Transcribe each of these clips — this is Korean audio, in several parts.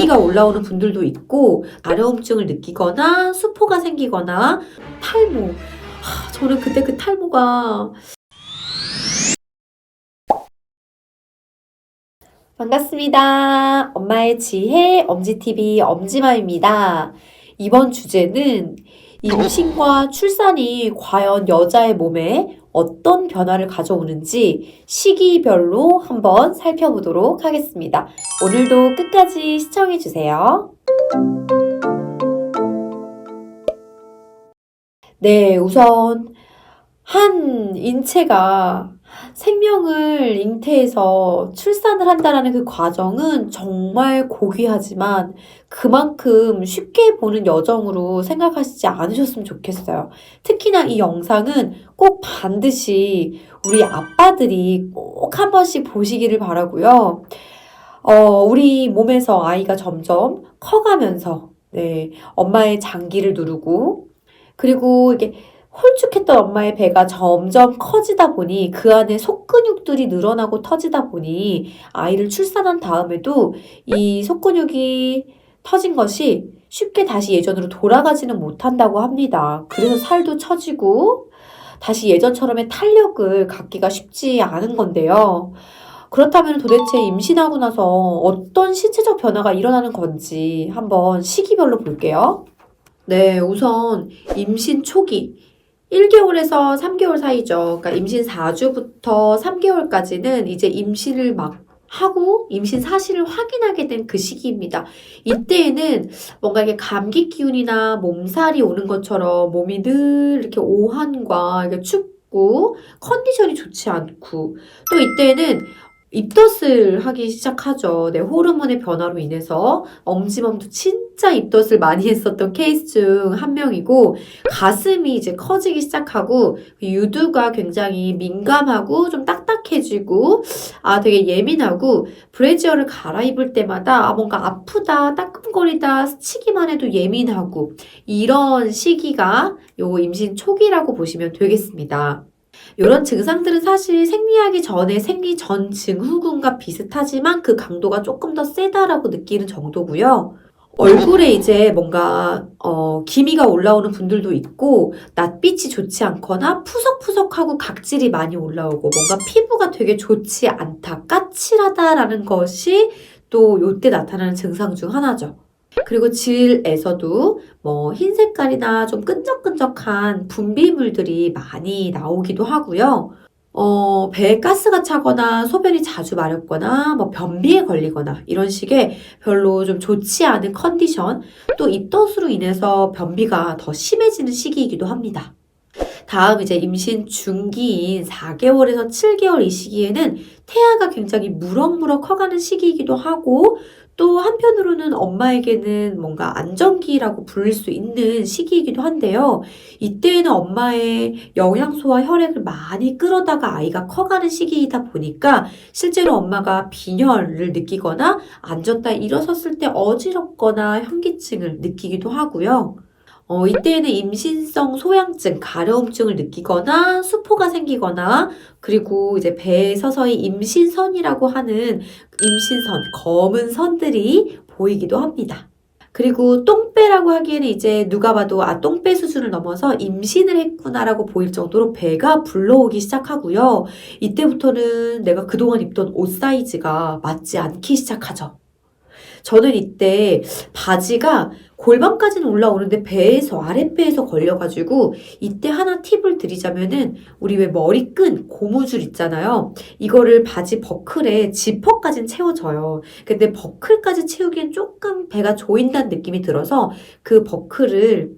기미가 올라오는 분들도 있고 가려움증을 느끼거나 수포가 생기거나 탈모. 저는 그때 그 탈모가 반갑습니다. 엄마의 지혜 엄지TV 엄지마입니다. 이번 주제는 임신과 출산이 과연 여자의 몸에 어떤 변화를 가져오는지 시기별로 한번 살펴보도록 하겠습니다. 오늘도 끝까지 시청해주세요. 네, 우선 한 인체가 생명을 잉태해서 출산을 한다는 그 과정은 정말 고귀하지만 그만큼 쉽게 보는 여정으로 생각하시지 않으셨으면 좋겠어요. 특히나 이 영상은 꼭 반드시 우리 아빠들이 꼭 한 번씩 보시기를 바라고요. 우리 몸에서 아이가 점점 커가면서 엄마의 장기를 누르고 그리고 이게 홀쭉했던 엄마의 배가 점점 커지다 보니 그 안에 속근육들이 늘어나고 터지다 보니 아이를 출산한 다음에도 이 속근육이 터진 것이 쉽게 다시 예전으로 돌아가지는 못한다고 합니다. 그래서 살도 처지고 다시 예전처럼의 탄력을 갖기가 쉽지 않은 건데요. 그렇다면 도대체 임신하고 나서 어떤 신체적 변화가 일어나는 건지 한번 시기별로 볼게요. 네, 우선 임신 초기 1개월에서 3개월 사이죠. 그러니까 임신 4주부터 3개월까지는 이제 임신을 막 하고 임신 사실을 확인하게 된 그 시기입니다. 이때에는 뭔가 이게 감기 기운이나 몸살이 오는 것처럼 몸이 늘 이렇게 오한과 이렇게 춥고 컨디션이 좋지 않고 또 이때에는 입덧을 하기 시작하죠. 호르몬의 변화로 인해서 엄지맘도 진짜 입덧을 많이 했었던 케이스 중 한 명이고 가슴이 이제 커지기 시작하고 유두가 굉장히 민감하고 좀 딱딱해지고 되게 예민하고 브래지어를 갈아입을 때마다 뭔가 아프다, 따끔거리다, 스치기만 해도 예민하고 이런 시기가 요 임신 초기라고 보시면 되겠습니다. 이런 증상들은 사실 생리하기 전에 생리 전 증후군과 비슷하지만 그 강도가 조금 더 세다라고 느끼는 정도고요. 얼굴에 이제 뭔가 기미가 올라오는 분들도 있고 낯빛이 좋지 않거나 푸석푸석하고 각질이 많이 올라오고 뭔가 피부가 되게 좋지 않다, 까칠하다라는 것이 또 이때 나타나는 증상 중 하나죠. 그리고 질에서도 뭐 흰 색깔이나 좀 끈적끈적한 분비물들이 많이 나오기도 하고요. 배에 가스가 차거나 소변이 자주 마렵거나 뭐 변비에 걸리거나 이런 식의 별로 좀 좋지 않은 컨디션, 또 입덧으로 인해서 변비가 더 심해지는 시기이기도 합니다. 다음 이제 임신 중기인 4개월에서 7개월 이 시기에는 태아가 굉장히 무럭무럭 커가는 시기이기도 하고 또 한편으로는 엄마에게는 뭔가 안정기라고 부를 수 있는 시기이기도 한데요. 이때에는 엄마의 영양소와 혈액을 많이 끌어다가 아이가 커가는 시기이다 보니까 실제로 엄마가 빈혈을 느끼거나 앉았다 일어섰을 때 어지럽거나 현기증을 느끼기도 하고요. 이때에는 임신성 소양증, 가려움증을 느끼거나 수포가 생기거나 그리고 이제 배에 서서히 임신선이라고 하는 임신선, 검은 선들이 보이기도 합니다. 그리고 똥배라고 하기에는 이제 누가 봐도 똥배 수준을 넘어서 임신을 했구나라고 보일 정도로 배가 불러오기 시작하고요. 이때부터는 내가 그동안 입던 옷 사이즈가 맞지 않기 시작하죠. 저는 이때 바지가 골반까지는 올라오는데 배에서 아랫배에서 걸려가지고 이때 하나 팁을 드리자면은 우리 왜 머리끈 고무줄 있잖아요. 이거를 바지 버클에 지퍼까지는 채워져요. 근데 버클까지 채우기엔 조금 배가 조인다는 느낌이 들어서 그 버클을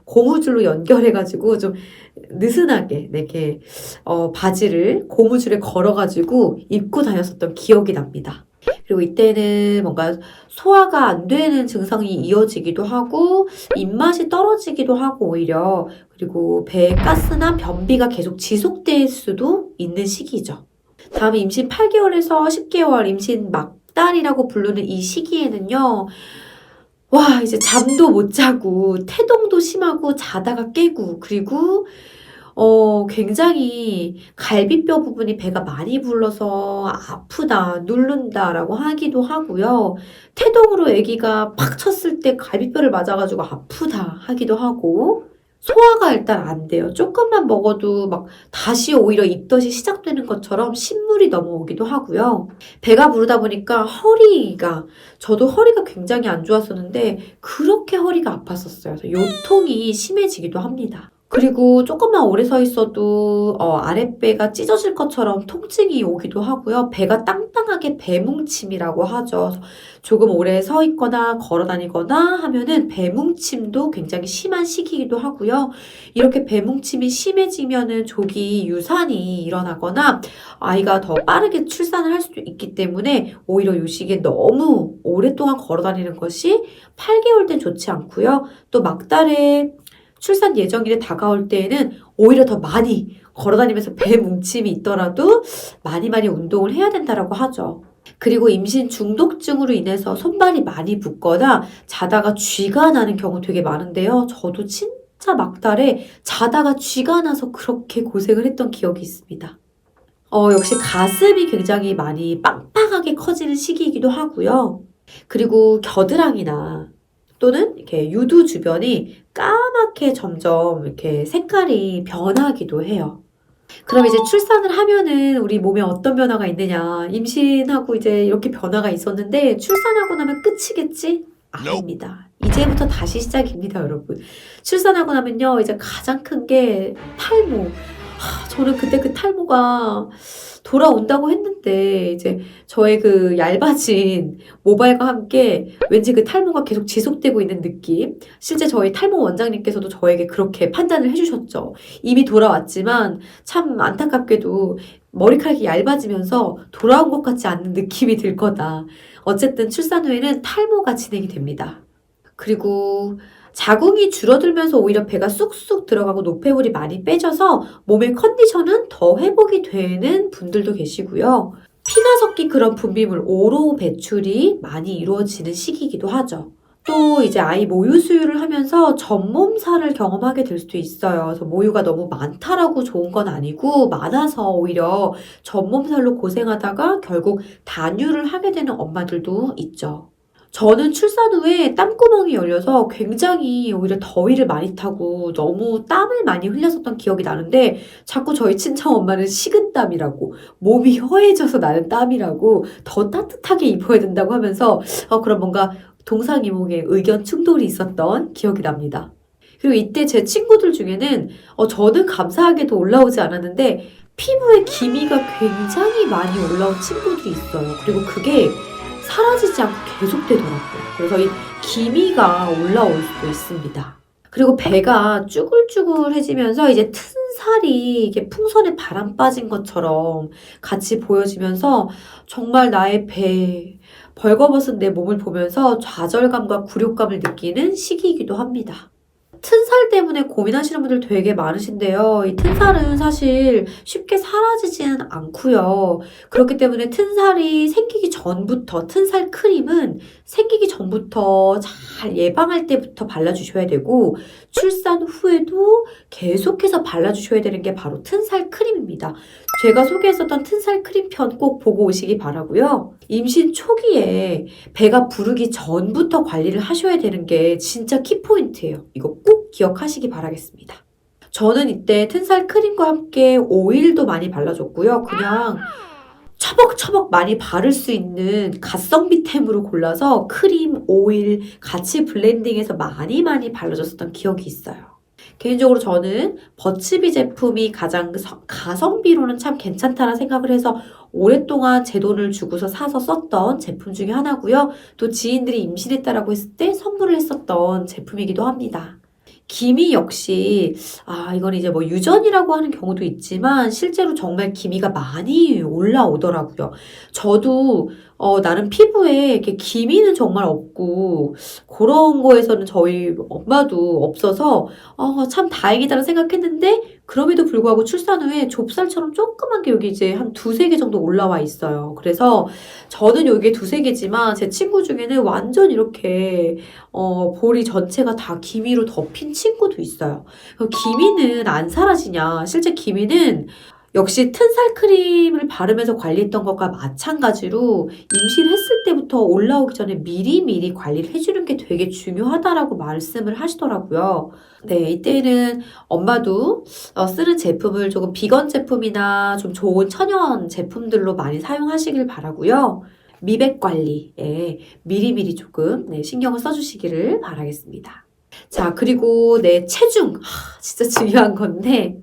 고무줄로 연결해가지고 좀 느슨하게 이렇게 바지를 고무줄에 걸어가지고 입고 다녔었던 기억이 납니다. 그리고 이때는 뭔가 소화가 안 되는 증상이 이어지기도 하고 입맛이 떨어지기도 하고 오히려 그리고 배에 가스나 변비가 계속 지속될 수도 있는 시기죠. 다음에 임신 8개월에서 10개월 임신 막달이라고 부르는 이 시기에는요. 이제 잠도 못 자고 태동도 심하고 자다가 깨고 그리고 굉장히 갈비뼈 부분이 배가 많이 불러서 아프다, 누른다라고 하기도 하고요. 태동으로 아기가 팍 쳤을 때 갈비뼈를 맞아가지고 아프다 하기도 하고, 소화가 일단 안 돼요. 조금만 먹어도 막 다시 오히려 입덧이 시작되는 것처럼 신물이 넘어오기도 하고요. 배가 부르다 보니까 저도 허리가 굉장히 안 좋았었는데, 그렇게 허리가 아팠었어요. 그래서 요통이 심해지기도 합니다. 그리고 조금만 오래 서 있어도 아랫배가 찢어질 것처럼 통증이 오기도 하고요. 배가 땅땅하게 배뭉침이라고 하죠. 조금 오래 서 있거나 걸어 다니거나 하면은 배뭉침도 굉장히 심한 시기이기도 하고요. 이렇게 배뭉침이 심해지면은 조기 유산이 일어나거나 아이가 더 빠르게 출산을 할 수도 있기 때문에 오히려 이 시기에 너무 오랫동안 걸어 다니는 것이 8개월 땐 좋지 않고요. 또 막달에 출산 예정일에 다가올 때에는 오히려 더 많이 걸어다니면서 배 뭉침이 있더라도 많이 운동을 해야 된다라고 하죠. 그리고 임신 중독증으로 인해서 손발이 많이 붓거나 자다가 쥐가 나는 경우 되게 많은데요. 저도 진짜 막달에 자다가 쥐가 나서 그렇게 고생을 했던 기억이 있습니다. 역시 가슴이 굉장히 많이 빵빵하게 커지는 시기이기도 하고요. 그리고 겨드랑이나 또는 이렇게 유두 주변이 까맣게 점점 이렇게 색깔이 변하기도 해요. 그럼 이제 출산을 하면은 우리 몸에 어떤 변화가 있느냐. 임신하고 이제 이렇게 변화가 있었는데 출산하고 나면 끝이겠지? 아닙니다. 이제부터 다시 시작입니다, 여러분. 출산하고 나면요, 이제 가장 큰 게 탈모. 저는 그때 그 탈모가 돌아온다고 했는데 이제 저의 그 얇아진 모발과 함께 왠지 그 탈모가 계속 지속되고 있는 느낌. 실제 저희 탈모 원장님께서도 저에게 그렇게 판단을 해주셨죠. 이미 돌아왔지만 참 안타깝게도 머리카락이 얇아지면서 돌아온 것 같지 않는 느낌이 들 거다. 어쨌든 출산 후에는 탈모가 진행이 됩니다. 그리고 자궁이 줄어들면서 오히려 배가 쑥쑥 들어가고 노폐물이 많이 빼져서 몸의 컨디션은 더 회복이 되는 분들도 계시고요. 피가 섞인 그런 분비물 오로 배출이 많이 이루어지는 시기이기도 하죠. 또 이제 아이 모유 수유를 하면서 전몸살을 경험하게 될 수도 있어요. 그래서 모유가 너무 많다라고 좋은 건 아니고 많아서 오히려 전몸살로 고생하다가 결국 단유를 하게 되는 엄마들도 있죠. 저는 출산 후에 땀구멍이 열려서 굉장히 오히려 더위를 많이 타고 너무 땀을 많이 흘렸었던 기억이 나는데 자꾸 저희 친정 엄마는 식은땀이라고 몸이 허해져서 나는 땀이라고 더 따뜻하게 입어야 된다고 하면서 그런 뭔가 동상이몽의 의견 충돌이 있었던 기억이 납니다. 그리고 이때 제 친구들 중에는 저는 감사하게도 올라오지 않았는데 피부에 기미가 굉장히 많이 올라온 친구들이 있어요. 그리고 그게 사라지지 않고 계속되더라고요. 그래서 이 기미가 올라올 수도 있습니다. 그리고 배가 쭈글쭈글해지면서 이제 튼살이 이게 풍선에 바람 빠진 것처럼 같이 보여지면서 정말 나의 배, 벌거벗은 내 몸을 보면서 좌절감과 굴욕감을 느끼는 시기이기도 합니다. 튼살 때문에 고민하시는 분들 되게 많으신데요. 이 튼살은 사실 쉽게 사라지지는 않고요. 그렇기 때문에 튼살이 생기기 전부터 튼살 크림은 생기기 전부터 잘 예방할 때부터 발라주셔야 되고 출산 후에도 계속해서 발라주셔야 되는 게 바로 튼살 크림입니다. 제가 소개했었던 튼살 크림 편 꼭 보고 오시기 바라고요. 임신 초기에 배가 부르기 전부터 관리를 하셔야 되는 게 진짜 키포인트예요. 이거 꼭 기억하시기 바라겠습니다. 저는 이때 튼살 크림과 함께 오일도 많이 발라줬고요. 그냥 처벅처벅 많이 바를 수 있는 가성비템으로 골라서 크림, 오일 같이 블렌딩해서 많이 발라줬었던 기억이 있어요. 개인적으로 저는 버츠비 제품이 가장 가성비로는 참 괜찮다는 생각을 해서 오랫동안 제 돈을 주고서 사서 썼던 제품 중에 하나고요. 또 지인들이 임신했다라고 했을 때 선물을 했었던 제품이기도 합니다. 기미 역시 이건 이제 뭐 유전이라고 하는 경우도 있지만 실제로 정말 기미가 많이 올라오더라고요. 저도 나름 피부에 이렇게 기미는 정말 없고 그런 거에서는 저희 엄마도 없어서 참 다행이다라는 생각했는데 그럼에도 불구하고 출산 후에 좁쌀처럼 조그만 게 여기 이제 한 두세 개 정도 올라와 있어요. 그래서 저는 요게 두세 개지만 제 친구 중에는 완전 이렇게 볼이 전체가 다 기미로 덮인 친구도 있어요. 기미는 안 사라지냐? 실제 기미는 역시 튼살 크림을 바르면서 관리했던 것과 마찬가지로 임신했을 때부터 올라오기 전에 미리미리 관리를 해주는 게 되게 중요하다라고 말씀을 하시더라고요. 네, 이때는 엄마도 쓰는 제품을 조금 비건 제품이나 좀 좋은 천연 제품들로 많이 사용하시길 바라고요. 미백 관리에 미리미리 조금 신경을 써주시기를 바라겠습니다. 자, 그리고 내 체중. 진짜 중요한 건데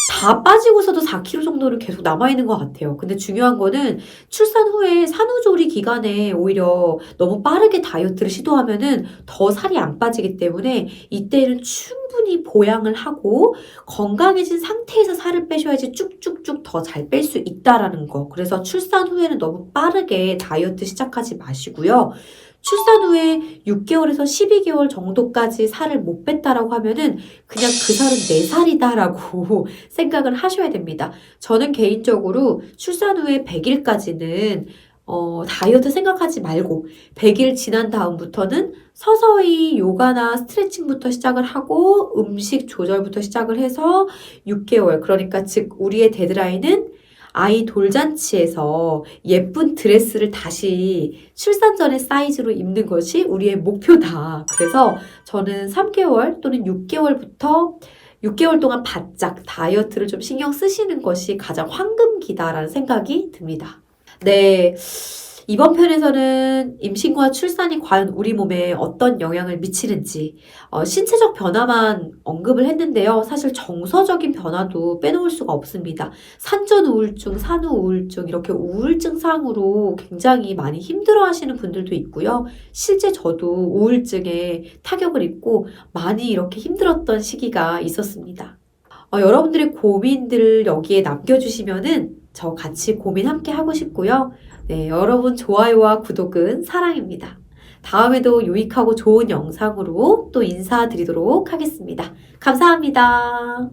다 빠지고서도 4kg 정도는 계속 남아있는 것 같아요. 근데 중요한 거는 출산 후에 산후조리 기간에 오히려 너무 빠르게 다이어트를 시도하면은 더 살이 안 빠지기 때문에 이때는 충분히 보양을 하고 건강해진 상태에서 살을 빼셔야지 쭉쭉쭉 더 잘 뺄 수 있다라는 거. 그래서 출산 후에는 너무 빠르게 다이어트 시작하지 마시고요. 출산 후에 6개월에서 12개월 정도까지 살을 못 뺐다라고 하면은 그냥 그 살은 내 살이다라고 생각을 하셔야 됩니다. 저는 개인적으로 출산 후에 100일까지는 다이어트 생각하지 말고 100일 지난 다음부터는 서서히 요가나 스트레칭부터 시작을 하고 음식 조절부터 시작을 해서 6개월, 그러니까 즉 우리의 데드라인은 아이 돌잔치에서 예쁜 드레스를 다시 출산 전의 사이즈로 입는 것이 우리의 목표다. 그래서 저는 3개월 또는 6개월부터 6개월 동안 바짝 다이어트를 좀 신경 쓰시는 것이 가장 황금기다라는 생각이 듭니다. 네. 이번 편에서는 임신과 출산이 과연 우리 몸에 어떤 영향을 미치는지 신체적 변화만 언급을 했는데요. 사실 정서적인 변화도 빼놓을 수가 없습니다. 산전우울증, 산후우울증 이렇게 우울증상으로 굉장히 많이 힘들어하시는 분들도 있고요. 실제 저도 우울증에 타격을 입고 많이 이렇게 힘들었던 시기가 있었습니다. 여러분들의 고민들을 여기에 남겨주시면은 저 같이 고민 함께 하고 싶고요. 네, 여러분 좋아요와 구독은 사랑입니다. 다음에도 유익하고 좋은 영상으로 또 인사드리도록 하겠습니다. 감사합니다.